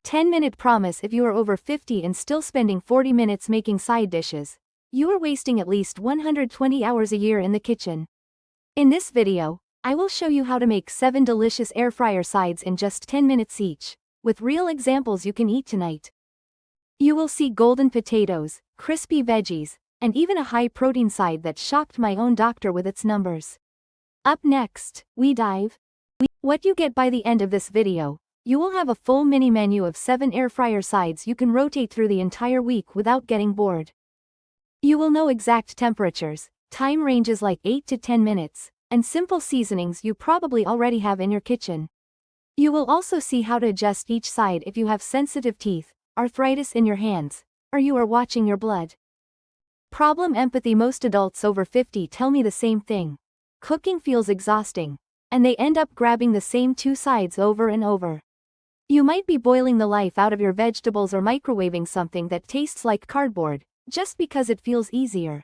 10-minute promise. If you are over 50 and still spending 40 minutes making side dishes, you are wasting at least 120 hours a year in the kitchen. In this video, I will show you how to make 7 delicious air fryer sides in just 10 minutes each, with real examples you can eat tonight. You will see golden potatoes, crispy veggies, and even a high-protein side that shocked my own doctor with its numbers. Up next, we dive. What you get by the end of this video, you will have a full mini menu of 7 air fryer sides you can rotate through the entire week without getting bored. You will know exact temperatures, time ranges like 8 to 10 minutes, and simple seasonings you probably already have in your kitchen. You will also see how to adjust each side if you have sensitive teeth, arthritis in your hands, or you are watching your blood. Problem empathy. Most adults over 50 tell me the same thing. Cooking feels exhausting, and they end up grabbing the same 2 sides over and over. You might be boiling the life out of your vegetables or microwaving something that tastes like cardboard, just because it feels easier.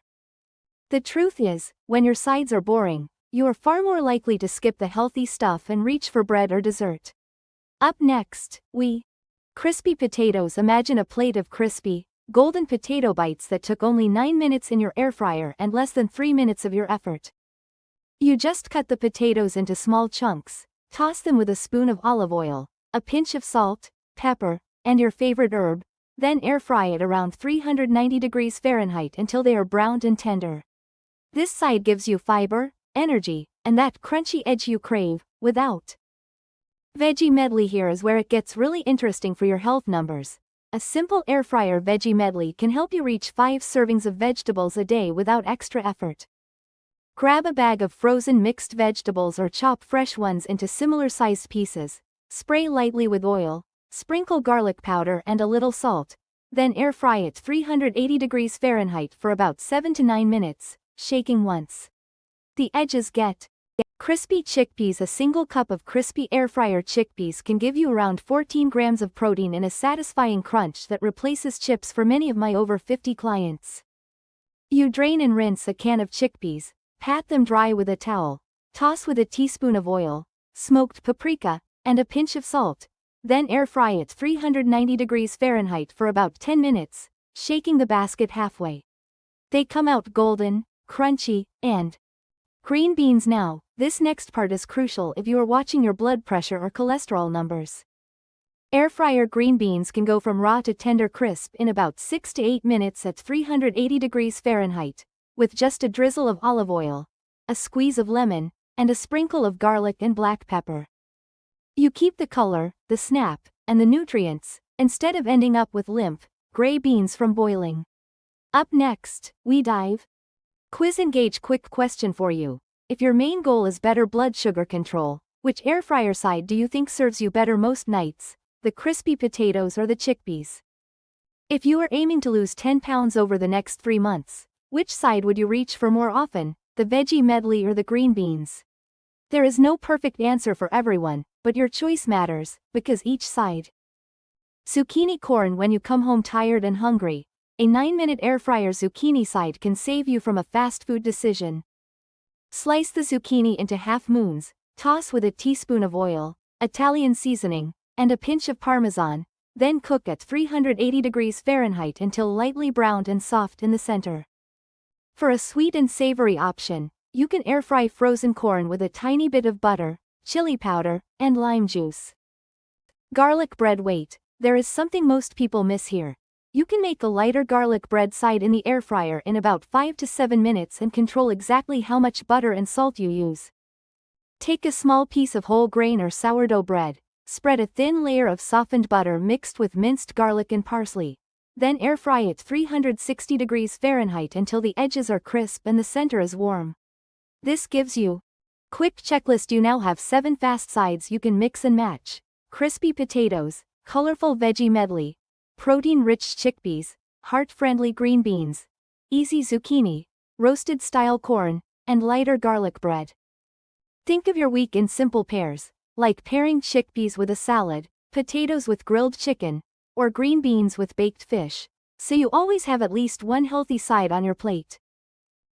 The truth is, when your sides are boring, you are far more likely to skip the healthy stuff and reach for bread or dessert. Up next, crispy potatoes. Imagine a plate of crispy, golden potato bites that took only 9 minutes in your air fryer and less than 3 minutes of your effort. You just cut the potatoes into small chunks, toss them with a spoon of olive oil, a pinch of salt, pepper, and your favorite herb, then air fry it around 390 degrees Fahrenheit until they are browned and tender. This side gives you fiber, energy, and that crunchy edge you crave, without. Veggie medley. Here is where it gets really interesting for your health numbers. A simple air fryer veggie medley can help you reach 5 servings of vegetables a day without extra effort. Grab a bag of frozen mixed vegetables or chop fresh ones into similar sized pieces, spray lightly with oil, sprinkle garlic powder and a little salt, then air fry it 380 degrees Fahrenheit for about 7 to 9 minutes, shaking once. The edges get crispy. Chickpeas. A single cup of crispy air fryer chickpeas can give you around 14 grams of protein in a satisfying crunch that replaces chips for many of my over 50 clients. You drain and rinse a can of chickpeas, pat them dry with a towel, toss with a teaspoon of oil, smoked paprika, and a pinch of salt, then air fry it 390 degrees Fahrenheit for about 10 minutes, shaking the basket halfway. They come out golden, crunchy, and green beans. Now, this next part is crucial if you are watching your blood pressure or cholesterol numbers. Air fryer green beans can go from raw to tender crisp in about 6 to 8 minutes at 380 degrees Fahrenheit, with just a drizzle of olive oil, a squeeze of lemon, and a sprinkle of garlic and black pepper. You keep the color, the snap, and the nutrients, instead of ending up with limp, gray beans from boiling. Up next, we dive. Quiz engage. Quick question for you. If your main goal is better blood sugar control, which air fryer side do you think serves you better most nights, the crispy potatoes or the chickpeas? If you are aiming to lose 10 pounds over the next 3 months, which side would you reach for more often, the veggie medley or the green beans? There is no perfect answer for everyone, but your choice matters, because each side. Zucchini corn. When you come home tired and hungry, a 9-minute air fryer zucchini side can save you from a fast food decision. Slice the zucchini into half moons, toss with a teaspoon of oil, Italian seasoning, and a pinch of Parmesan, then cook at 380 degrees Fahrenheit until lightly browned and soft in the center. For a sweet and savory option, you can air fry frozen corn with a tiny bit of butter, chili powder, and lime juice. Garlic bread. Wait, there is something most people miss here. You can make a lighter garlic bread side in the air fryer in about 5 to 7 minutes and control exactly how much butter and salt you use. Take a small piece of whole grain or sourdough bread, spread a thin layer of softened butter mixed with minced garlic and parsley, then air fry it 360 degrees Fahrenheit until the edges are crisp and the center is warm. This gives you quick checklist. You now have 7 fast sides you can mix and match: crispy potatoes, colorful veggie medley, protein-rich chickpeas, heart-friendly green beans, easy zucchini, roasted-style corn, and lighter garlic bread. Think of your week in simple pairs, like pairing chickpeas with a salad, potatoes with grilled chicken, or green beans with baked fish, so you always have at least one healthy side on your plate.